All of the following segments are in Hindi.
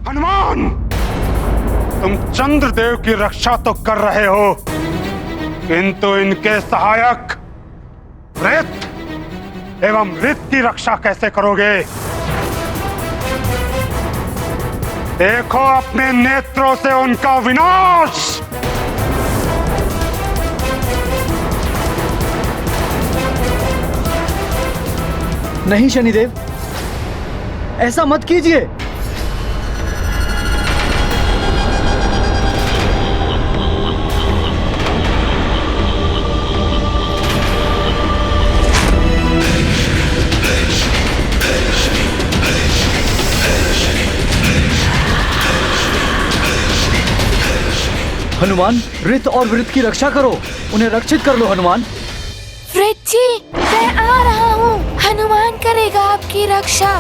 हनुमान, तुम चंद्रदेव की रक्षा तो कर रहे हो, किंतु इनके सहायक वृत्त एवं ऋत की रक्षा कैसे करोगे? देखो अपने नेत्रों से उनका विनाश। नहीं शनिदेव, ऐसा मत कीजिए। हनुमान, ऋत और वृत्त की रक्षा करो, उन्हें रक्षित कर लो हनुमान। वृत्त जी, मैं आ रहा हूँ। हनुमान करेगा आपकी रक्षा।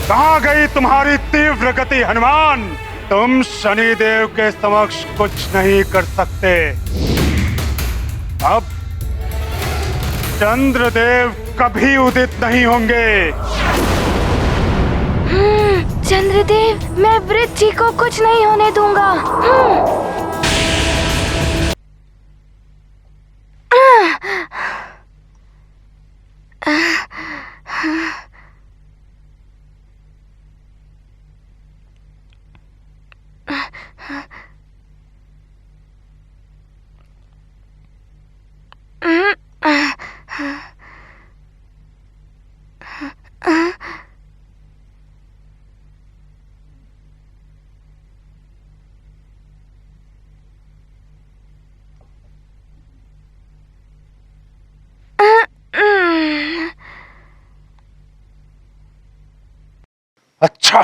कहां गई तुम्हारी तीव्र गति हनुमान? तुम शनिदेव के समक्ष कुछ नहीं कर सकते। अब चंद्रदेव कभी उदित नहीं होंगे। चंद्रदेव, मैं वृत्त जी को कुछ नहीं होने दूंगा। अच्छा,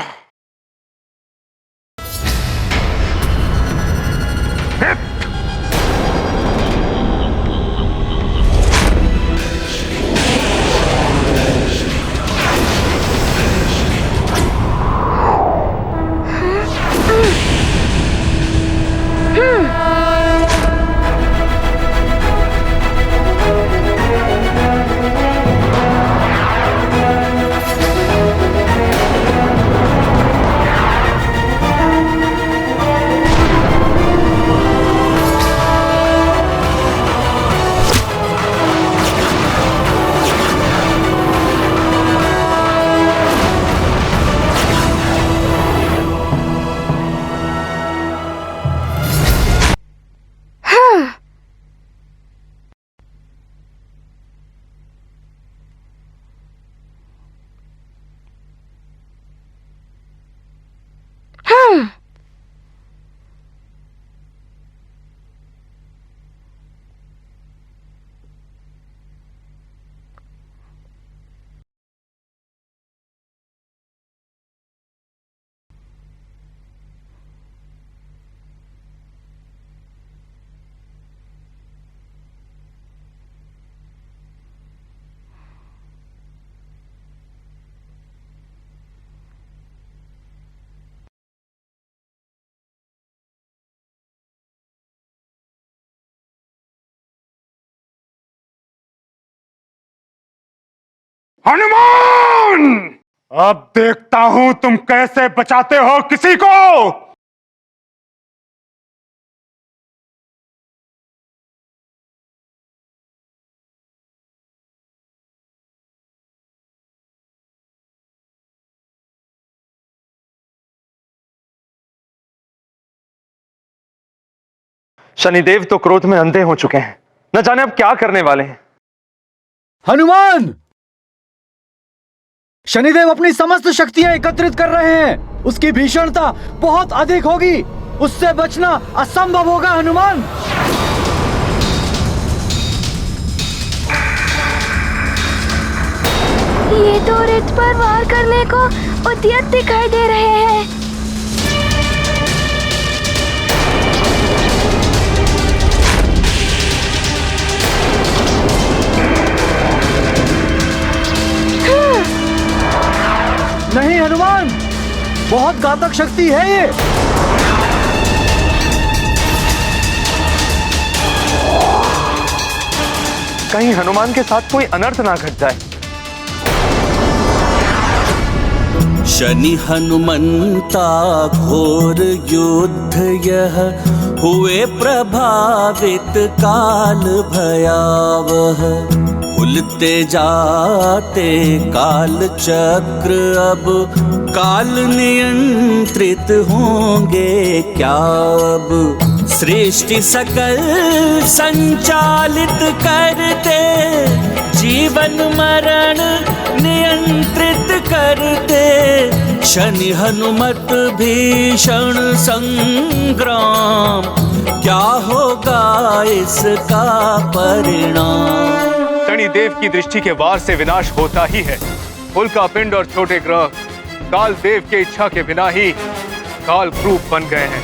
हनुमान, अब देखता हूं तुम कैसे बचाते हो किसी को। शनिदेव तो क्रोध में अंधे हो चुके हैं, न जाने अब क्या करने वाले हैं। हनुमान, शनिदेव अपनी समस्त शक्तियां एकत्रित कर रहे हैं। उसकी भीषणता बहुत अधिक होगी, उससे बचना असंभव होगा हनुमान। ये तो ऋत पर वार करने को उद्यत दिखाई दे रहे हैं। बहुत घातक शक्ति है ये। कहीं हनुमान के साथ कोई अनर्थ ना घट जाए। शनि हनुमंता घोर युद्ध यह हुए प्रभावित काल भयावह। भूलते जाते काल चक्र अब काल नियंत्रित होंगे क्या अब। सृष्टि सकल संचालित करते जीवन मरण नियंत्रित करते। शनि हनुमत भीषण संग्राम क्या होगा इसका परिणाम। शनिदेव की दृष्टि के वार से विनाश होता ही है। उल्का पिंड और छोटे ग्रह काल देव के इच्छा के बिना ही काल क्रूप बन गए हैं।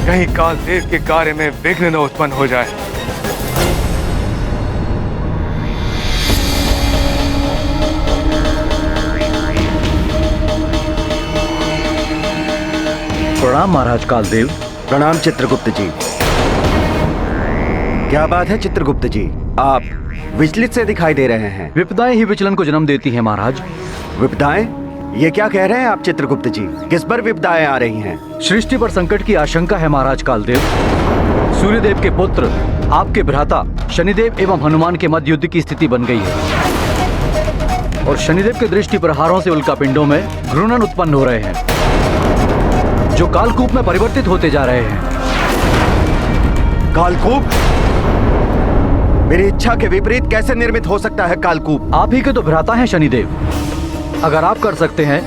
कहीं काल देव के कार्य में विघ्न न उत्पन्न हो जाए। प्रणाम महाराज कालदेव। प्रणाम चित्रगुप्त जी। क्या बात है चित्रगुप्त जी, आप विचलित से दिखाई दे रहे हैं। विपदाएं ही विचलन को जन्म देती हैं महाराज। विपदाएं? ये क्या कह रहे हैं आप चित्रगुप्त जी? किस पर विपदाएं आ रही हैं? सृष्टि पर संकट की आशंका है महाराज कालदेव। सूर्यदेव के पुत्र आपके भ्राता शनिदेव एवं हनुमान के मध्य युद्ध की स्थिति बन गई है और शनिदेव के दृष्टि प्रहारों से उल्कापिंडों में घूर्णन उत्पन्न हो रहे हैं जो कालकूप में परिवर्तित होते जा रहे हैं। कालकूप? मेरी इच्छा के विपरीत कैसे निर्मित हो सकता है कालकूप? आप ही के तो भ्राता हैं शनिदेव। अगर आप कर सकते हैं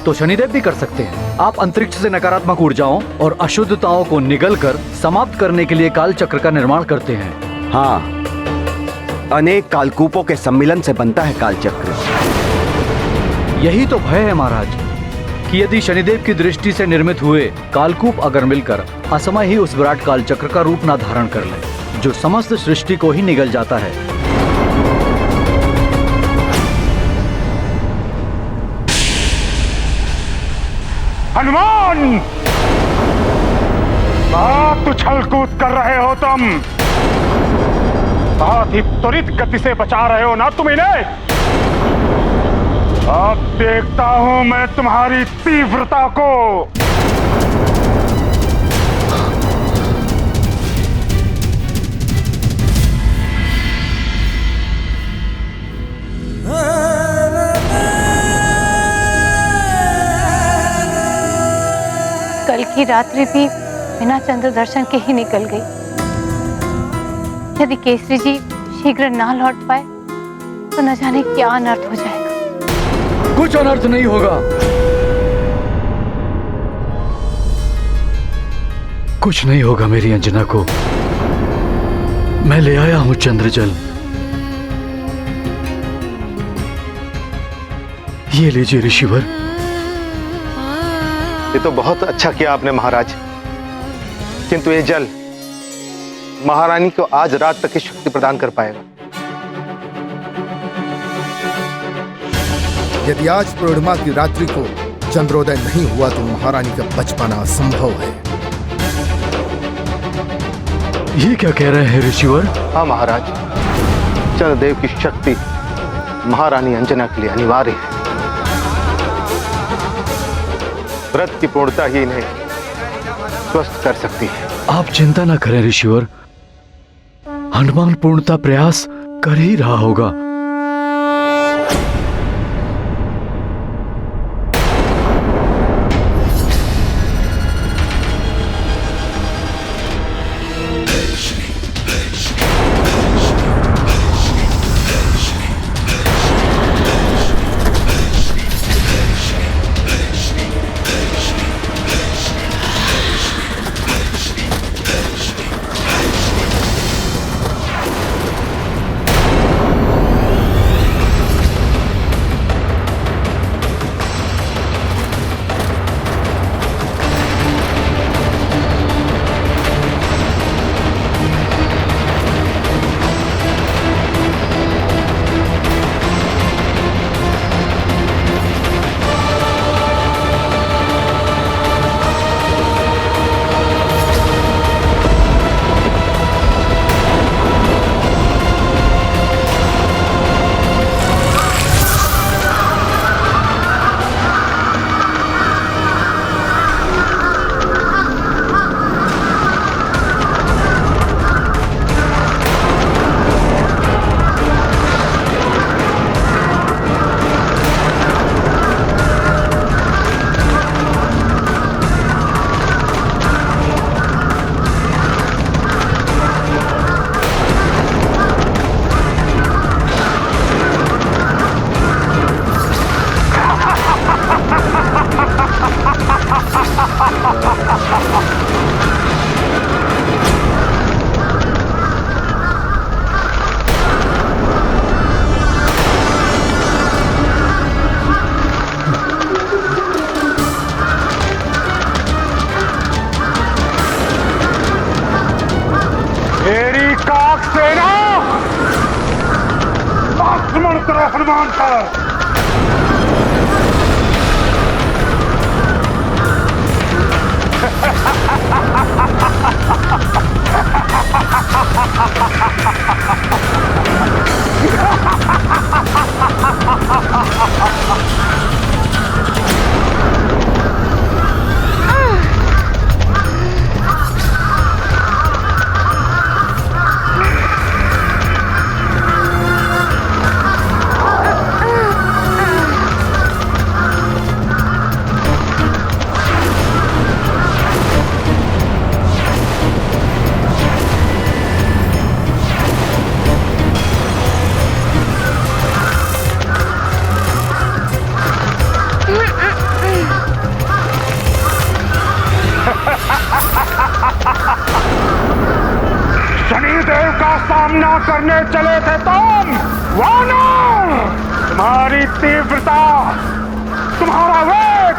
तो शनिदेव भी कर सकते हैं। आप अंतरिक्ष से नकारात्मक ऊर्जाओं और अशुद्धताओं को निगलकर समाप्त करने के लिए काल चक्र का निर्माण करते हैं। हाँ, अनेक कालकूपों के सम्मिलन से बनता है काल चक्र। यही तो भय है महाराज कि यदि शनिदेव की दृष्टि से निर्मित हुए कालकूप अगर मिलकर असमय ही उस विराट काल चक्र का रूप न धारण कर ले जो समस्त सृष्टि को ही निगल जाता है। हनुमान, बहुत उछल कूद कर रहे हो तुम। बहुत ही त्वरित गति से बचा रहे हो ना तुम इन्हें। अब देखता हूं मैं तुम्हारी तीव्रता को। कल की रात्रि भी बिना चंद्र दर्शन के ही निकल गई। यदि केसरी जी शीघ्र ना लौट पाए तो न जाने क्या अनर्थ हो जाएगा। कुछ अनर्थ नहीं होगा। कुछ नहीं होगा मेरी अंजना को। मैं ले आया हूं चंद्रजल। ये लीजिए ऋषिवर। ये तो बहुत अच्छा किया आपने महाराज, किंतु ये जल महारानी को आज रात तक की शक्ति प्रदान कर पाएगा। यदि आज पूर्णिमा की रात्रि को चंद्रोदय नहीं हुआ तो महारानी का बच पाना असंभव है। ये क्या कह रहे हैं ऋषिवर? हाँ महाराज, चंद्रदेव की शक्ति महारानी अंजना के लिए अनिवार्य है। व्रत की पूर्णता ही इन्हें स्वस्थ कर सकती है। आप चिंता न करें ऋषिवर, हनुमान पूर्णता प्रयास कर ही रहा होगा। करो हनुमान सर। शनिदेव का सामना करने चले थे तुम वानर। तुम्हारी तीव्रता, तुम्हारा वेग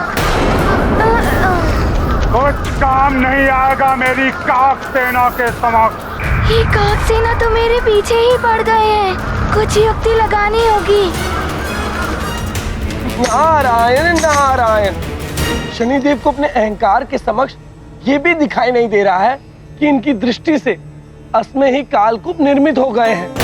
कुछ काम नहीं आएगा मेरी काक सेना के समक्ष। ये काक सेना तो मेरे पीछे ही पड़ गए हैं, कुछ युक्ति लगानी होगी। नारायण नारायण। शनिदेव को अपने अहंकार के समक्ष ये भी दिखाई नहीं दे रहा है कि इनकी दृष्टि से असमय ही कालकूप निर्मित हो गए हैं।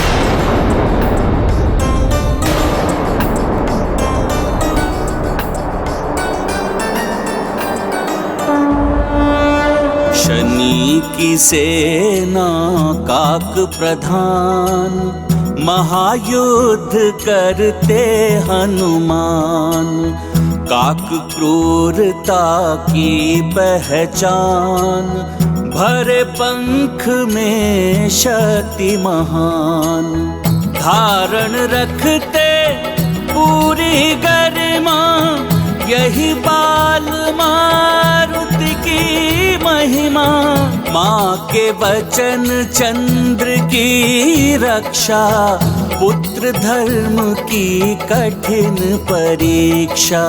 शनि की सेना काक प्रधान, महायुद्ध करते हनुमान। काक क्रूरता की पहचान, भरे पंख में शक्ति महान। धारण रखते पूरी गरिमा, यही बाल मारुति की महिमा। माँ के वचन चंद्र की रक्षा, पुत्र धर्म की कठिन परीक्षा।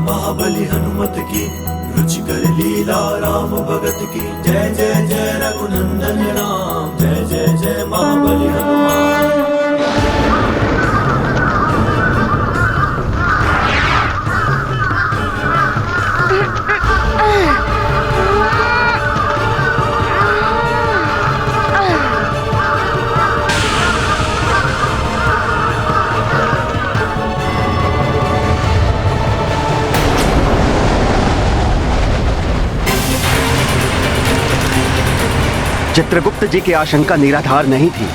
महाबली हनुमत की, रुचिकर लीला राम भगत की। जय जय जय रघुनंदन राम, जय जय जय महाबली हनुमान। चित्रगुप्त जी की आशंका निराधार नहीं थी।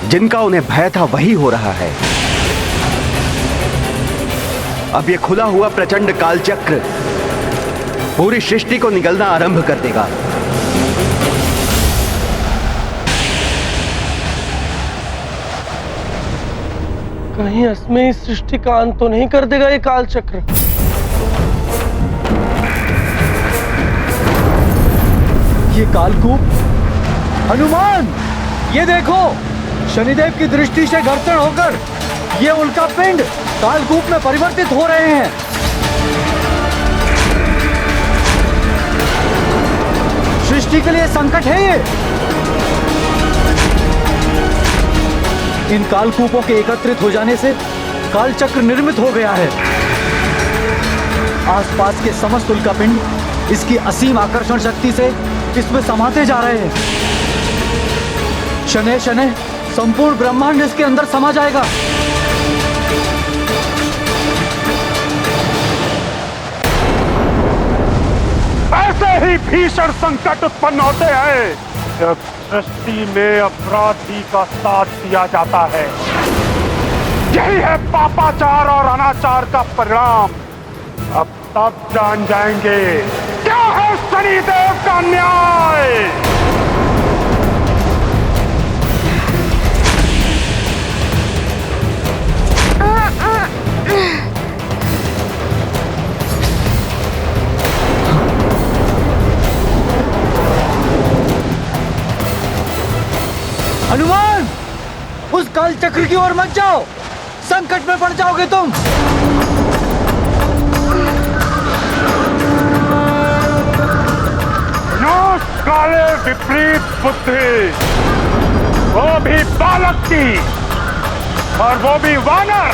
जिनका उन्हें भय था वही हो रहा है। अब यह खुला हुआ प्रचंड कालचक्र पूरी सृष्टि को निगलना आरंभ कर देगा। कहीं असमय इस सृष्टि का अंत तो नहीं कर देगा ये कालचक्र। ये कालकूप हनुमान, ये देखो, शनिदेव की दृष्टि से घर्षण होकर ये उल्का पिंड कालकूप में परिवर्तित हो रहे हैं। सृष्टि के लिए संकट है ये। इन कालकूपों के एकत्रित हो जाने से कालचक्र निर्मित हो गया है। आसपास के समस्त उल्कापिंड इसकी असीम आकर्षण शक्ति से इसमें समाते जा रहे हैं। शनै शनै संपूर्ण ब्रह्मांड इसके अंदर समा जाएगा। ऐसे ही भीषण संकट उत्पन्न होते हैं जब सृष्टि में अपराधी का साथ दिया जाता है। यही है पापाचार और अनाचार का परिणाम। अब तब जान जाएंगे क्या है शनिदेव का न्याय। हनुमान, उस कालचक्र की ओर मत जाओ, संकट में पड़ जाओगे तुम। काले विपरीत बुद्धि, वो भी बालक की। और वो भी वानर।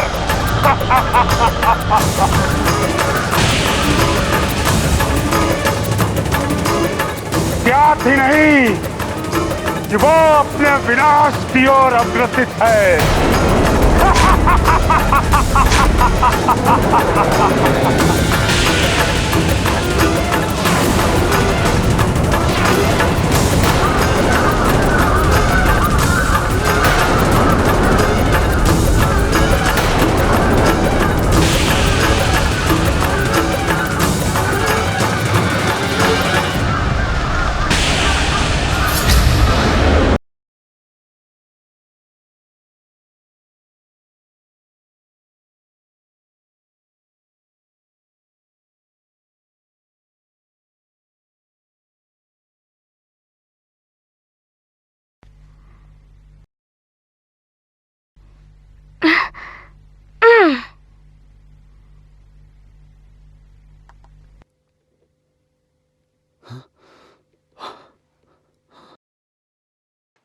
ज्ञात ही नहीं कि वो अपने विनाश की ओर अग्रसित है।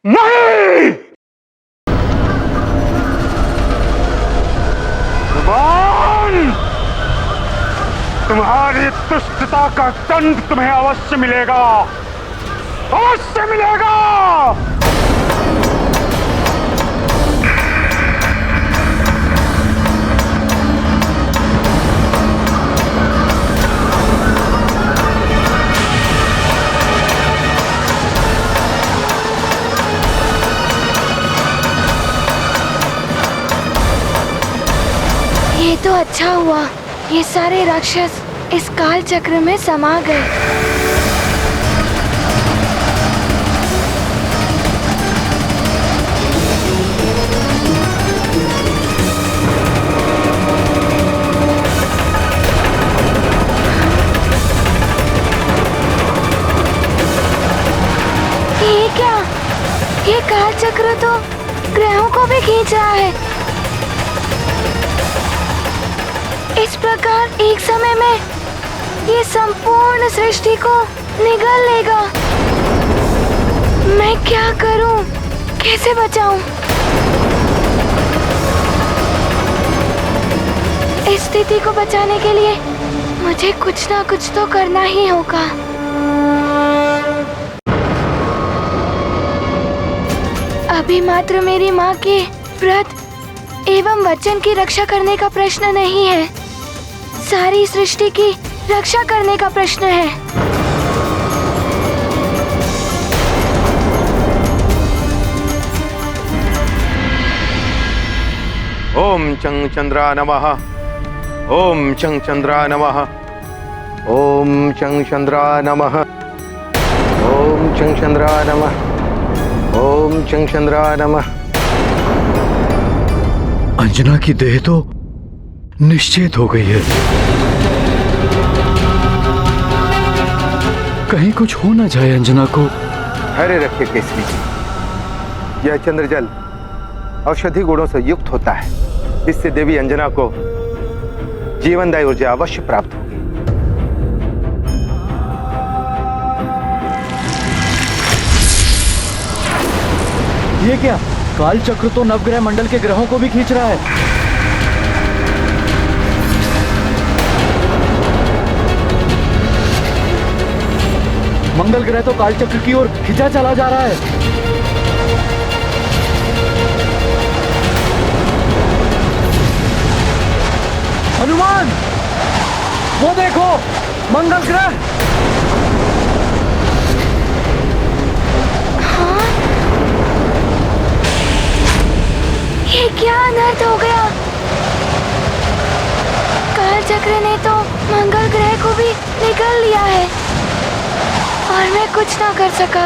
नहीं! तुम्हारी दुष्टता का दंड तुम्हें अवश्य मिलेगा, अवश्य मिलेगा। ये तो अच्छा हुआ, ये सारे राक्षस इस काल चक्र में समा गए। ये क्या? ये काल चक्र तो ग्रहों को भी खींच रहा है। इस प्रकार एक समय में ये संपूर्ण सृष्टि को निगल लेगा। मैं क्या करूं? कैसे बचाऊं? इस स्थिति को बचाने के लिए मुझे कुछ ना कुछ तो करना ही होगा। अभी मात्र मेरी माँ के व्रत एवं वचन की रक्षा करने का प्रश्न नहीं है, सारी सृष्टि की रक्षा करने का प्रश्न है। ओम चंग चंद्रा नमः, ओम चंग चंद्रा नमः, ओम चंग चंद्रा नमः, ओम चंग चंद्रा नमः, ओम चंग चंद्रा नमः। अंजना की देह तो निश्चित हो गई है। कहीं कुछ हो ना जाए अंजना को। धैर्य रखिए केसरी जी, यह चंद्रजल औषधि गुणों से युक्त होता है, इससे देवी अंजना को जीवनदायी ऊर्जा अवश्य प्राप्त होगी। ये क्या? काल चक्र तो नवग्रह मंडल के ग्रहों को भी खींच रहा है। मंगल ग्रह तो काल चक्र की ओर खिंचा चला जा रहा है। हनुमान, वो देखो, मंगल ग्रह। हाँ? ये क्या अनर्थ हो गया? काल चक्र ने तो मंगल ग्रह को भी निगल लिया है और मैं कुछ ना कर सका।